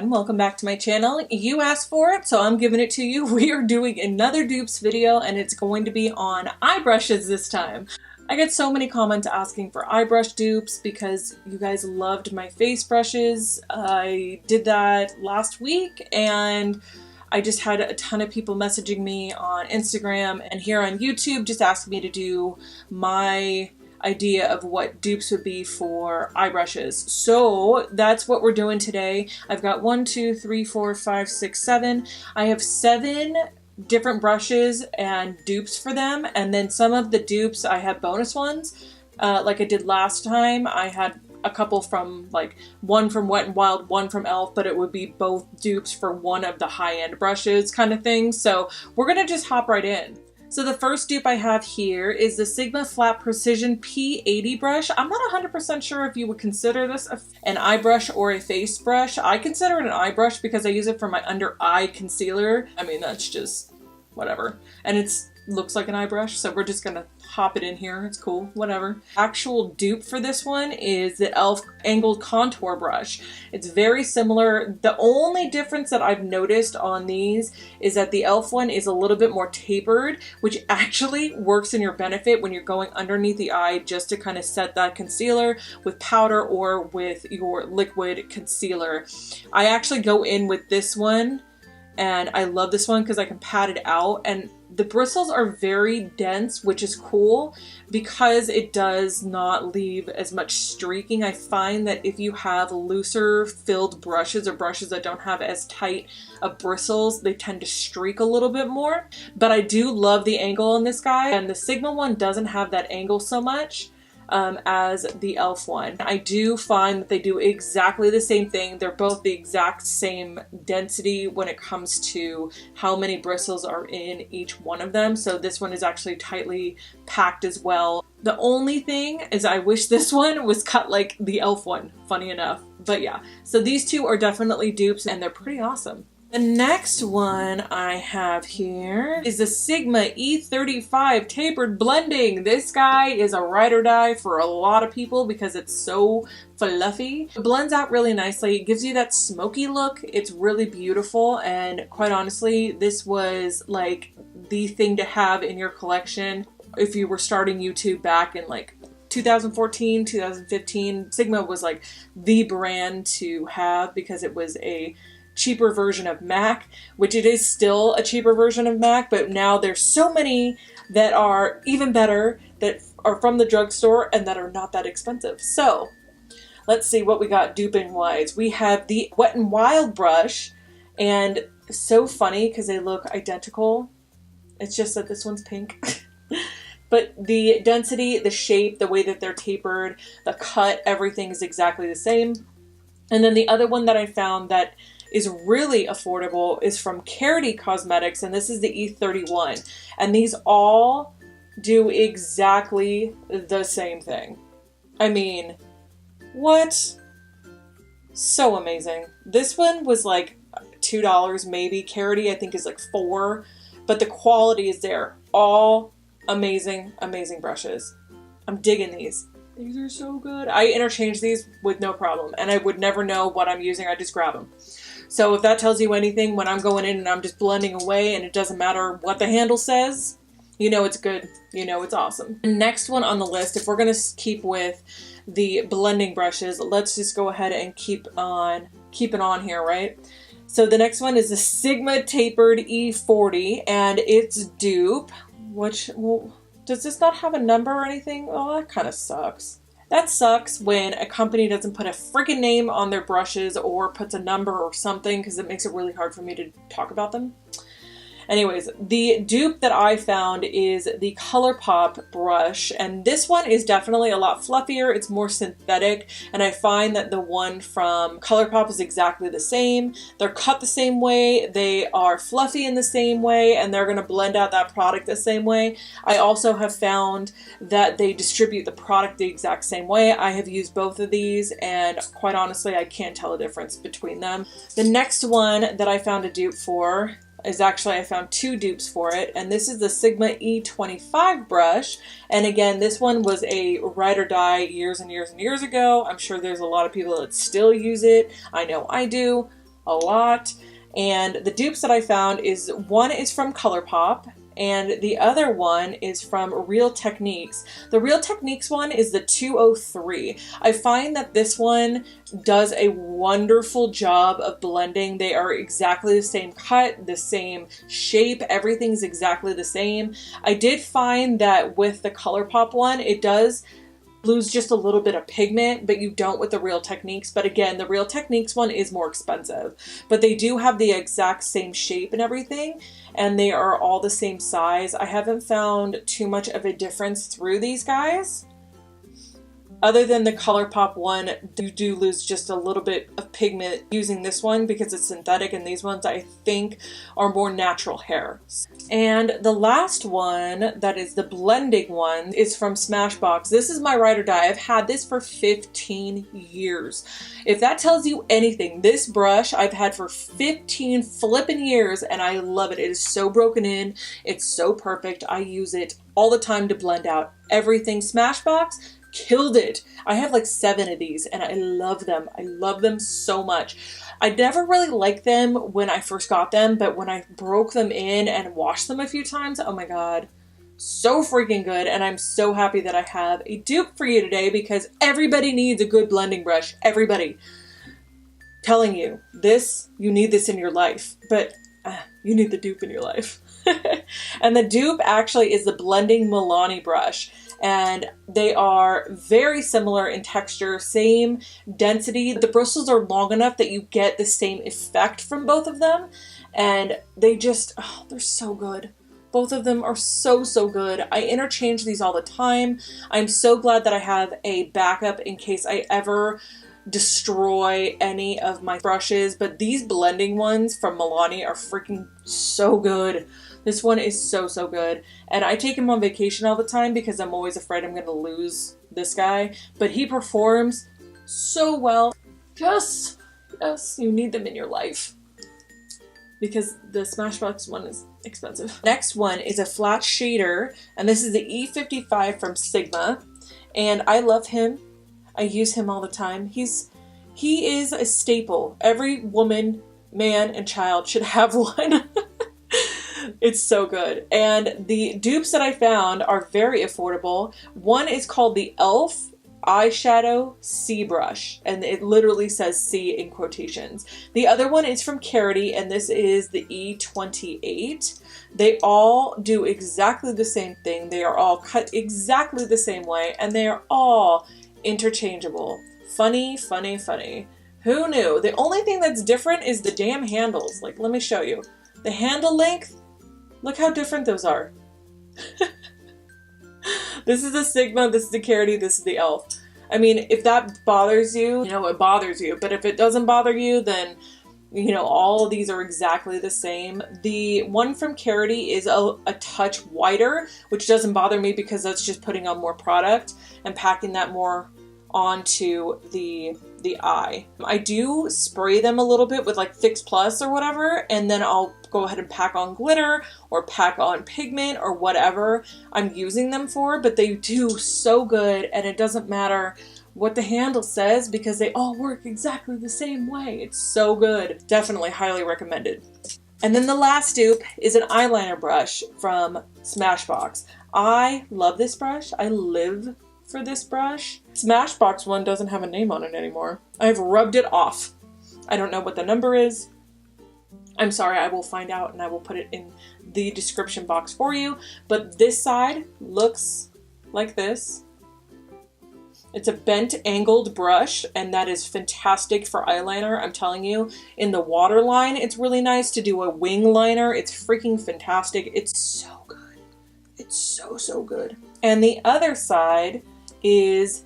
Welcome back to my channel. You asked for it, so I'm giving it to you. We are doing another dupes video, and it's going to be on eye brushes this time. I get so many comments asking for eye brush dupes because you guys loved my face brushes. I did that last week, and I just had a ton of people messaging me on Instagram and here on YouTube just asking me to do my idea of what dupes would be for eye brushes. So that's what we're doing today. I've got 1, 2, 3, 4, 5, 6, 7. I have 7 different brushes and dupes for them, and then some of the dupes I have bonus ones. Like I did last time, I had a couple from, like, one from Wet n Wild, one from e.l.f., but it would be both dupes for one of the high-end brushes kind of thing. So we're gonna just hop right in. So the first dupe I have here is the Sigma Flat Precision P80 brush. I'm not 100% sure if you would consider this an eye brush or a face brush. I consider it an eye brush because I use it for my under eye concealer. I mean, that's just whatever. And it's looks like an eye brush, so we're just gonna hop it in here. It's cool, whatever. Actual dupe for this one is the e.l.f. Angled Contour Brush. It's very similar. The only difference that I've noticed on these is that the e.l.f. one is a little bit more tapered, which actually works in your benefit when you're going underneath the eye just to kind of set that concealer with powder or with your liquid concealer. I actually go in with this one, and I love this one because I can pat it out, and the bristles are very dense, which is cool because it does not leave as much streaking. I find that if you have looser filled brushes or brushes that don't have as tight of bristles, they tend to streak a little bit more. But I do love the angle on this guy, and the Sigma one doesn't have that angle so much as the e.l.f. one. I do find that they do exactly the same thing. They're both the exact same density when it comes to how many bristles are in each one of them. So this one is actually tightly packed as well. The only thing is I wish this one was cut like the e.l.f. one, funny enough. But yeah, so these two are definitely dupes and they're pretty awesome. The next one I have here is the Sigma E35 Tapered Blending. This guy is a ride or die for a lot of people because it's so fluffy. It blends out really nicely. It gives you that smoky look. It's really beautiful, and quite honestly, this was like the thing to have in your collection if you were starting YouTube back in like 2014, 2015. Sigma was like the brand to have because it was a cheaper version of MAC, which it is still a cheaper version of MAC, but now there's so many that are even better that are from the drugstore and that are not that expensive. So let's see what we got duping wise. We have the Wet n Wild brush, and so funny because they look identical. It's just that this one's pink. But the density, the shape, the way that they're tapered, the cut, everything is exactly the same. And then the other one that I found that is really affordable is from Carity Cosmetics, and this is the E31. And these all do exactly the same thing. I mean, what? So amazing. This one was like $2 maybe. Carity I think is like $4, but the quality is there. All amazing, amazing brushes. I'm digging these. These are so good. I interchange these with no problem, and I would never know what I'm using. I just grab them. So if that tells you anything, when I'm going in and I'm just blending away and it doesn't matter what the handle says, you know it's good. You know it's awesome. The next one on the list, if we're going to keep with the blending brushes, let's just go ahead and keep it on here, right? So the next one is the Sigma Tapered E40, and it's dupe, which, well, does this not have a number or anything? Oh, that kind of sucks. That sucks when a company doesn't put a freaking name on their brushes or puts a number or something, because it makes it really hard for me to talk about them. Anyways, the dupe that I found is the Colourpop brush, and this one is definitely a lot fluffier. It's more synthetic, and I find that the one from Colourpop is exactly the same. They're cut the same way, they are fluffy in the same way, and they're going to blend out that product the same way. I also have found that they distribute the product the exact same way. I have used both of these, and quite honestly, I can't tell a difference between them. The next one that I found a dupe for is actually, I found two dupes for it, and this is the Sigma E25 brush. And again, this one was a ride or die years and years and years ago. I'm sure there's a lot of people that still use it. I know I do a lot. And the dupes that I found is, one is from Colourpop, and the other one is from Real Techniques. The Real Techniques one is the 203. I find that this one does a wonderful job of blending. They are exactly the same cut, the same shape, everything's exactly the same. I did find that with the Colourpop one, it does lose just a little bit of pigment, but you don't with the Real Techniques. But again, the Real Techniques one is more expensive, but they do have the exact same shape and everything, and they are all the same size. I haven't found too much of a difference through these guys. Other than the Colourpop one, you do lose just a little bit of pigment using this one because it's synthetic, and these ones I think are more natural hair. And the last one, that is the blending one, is from Smashbox. This is my ride or die. I've had this for 15 years. If that tells you anything, this brush I've had for 15 flippin' years, and I love it. It is so broken in. It's so perfect. I use it all the time to blend out everything. Smashbox killed it. I have like 7 of these, and I love them. I love them so much. I never really liked them when I first got them, but when I broke them in and washed them a few times, oh my god, so freaking good. And I'm so happy that I have a dupe for you today, because everybody needs a good blending brush. Everybody. Telling you, this, you need this in your life, but you need the dupe in your life. And the dupe actually is the blending Milani brush. And they are very similar in texture, same density. The bristles are long enough that you get the same effect from both of them. And they just, oh, they're so good. Both of them are so, so good. I interchange these all the time. I'm so glad that I have a backup in case I ever destroy any of my brushes. But these blending ones from Milani are freaking so good. This one is so, so good. And I take him on vacation all the time because I'm always afraid I'm going to lose this guy. But he performs so well. Yes, yes, you need them in your life, because the Smashbox one is expensive. Next one is a flat shader, and this is the E55 from Sigma. And I love him. I use him all the time. He is a staple. Every woman, man, and child should have one. It's so good. And the dupes that I found are very affordable. One is called the e.l.f. Eyeshadow C Brush, and it literally says C in quotations. The other one is from Carity, and this is the E28. They all do exactly the same thing. They are all cut exactly the same way, and they are all interchangeable. Funny, funny, funny. Who knew? The only thing that's different is the damn handles. Like, let me show you. The handle length, look how different those are. This is the Sigma, this is the Carity, this is the e.l.f. I mean, if that bothers you, you know, it bothers you. But if it doesn't bother you, then, you know, all of these are exactly the same. The one from Carity is a touch whiter, which doesn't bother me because that's just putting on more product and packing that more onto the eye. I do spray them a little bit with like Fix Plus or whatever, and then I'll go ahead and pack on glitter or pack on pigment or whatever I'm using them for, but they do so good, and it doesn't matter what the handle says because they all work exactly the same way. It's so good. Definitely highly recommended. And then the last dupe is an eyeliner brush from Smashbox. I love this brush. I live for this brush. Smashbox one doesn't have a name on it anymore. I've rubbed it off. I don't know what the number is. I'm sorry, I will find out and I will put it in the description box for you. But this side looks like this. It's a bent angled brush, and that is fantastic for eyeliner. I'm telling you, in the waterline, it's really nice to do a wing liner. It's freaking fantastic. It's so good. It's so, so good. And the other side is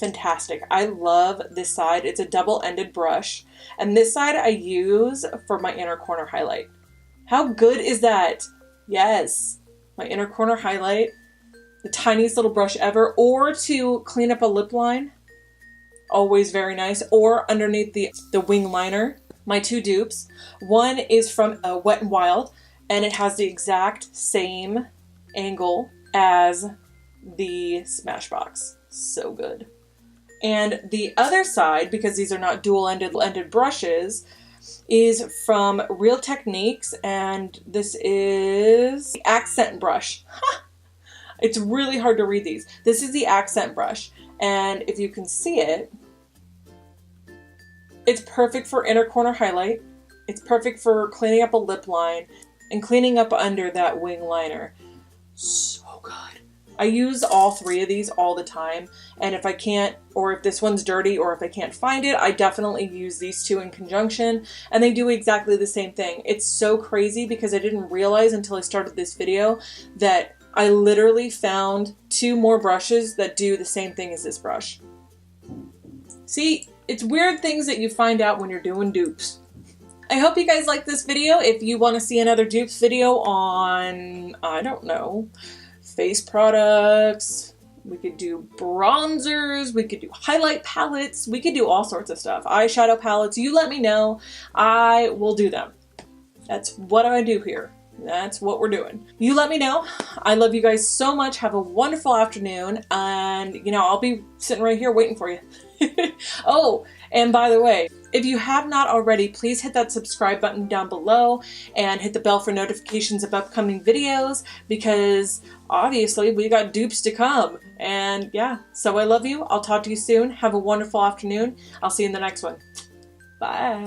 fantastic. I love this side. It's a double-ended brush, and this side I use for my inner corner highlight. How good is that? Yes, my inner corner highlight. The tiniest little brush ever, or to clean up a lip line. Always very nice. Or underneath the wing liner. My two dupes. One is from Wet n Wild, and it has the exact same angle as the Smashbox. So good. And the other side, because these are not dual-ended brushes, is from Real Techniques, and this is the Accent Brush. It's really hard to read these. This is the Accent Brush, and if you can see it, it's perfect for inner corner highlight. It's perfect for cleaning up a lip line and cleaning up under that wing liner. So good. I use all three of these all the time, and if I can't, or if this one's dirty, or if I can't find it, I definitely use these two in conjunction, and they do exactly the same thing. It's so crazy because I didn't realize until I started this video that I literally found two more brushes that do the same thing as this brush. See, it's weird things that you find out when you're doing dupes. I hope you guys like this video. If you want to see another dupes video on, I don't know, face products, we could do bronzers, we could do highlight palettes, we could do all sorts of stuff. Eyeshadow palettes, you let me know. I will do them. That's what I do here. That's what we're doing. You let me know. I love you guys so much. Have a wonderful afternoon. And, you know, I'll be sitting right here waiting for you. Oh, and by the way, if you have not already, please hit that subscribe button down below and hit the bell for notifications of upcoming videos, because obviously we got dupes to come. And yeah, so I love you. I'll talk to you soon. Have a wonderful afternoon. I'll see you in the next one. Bye.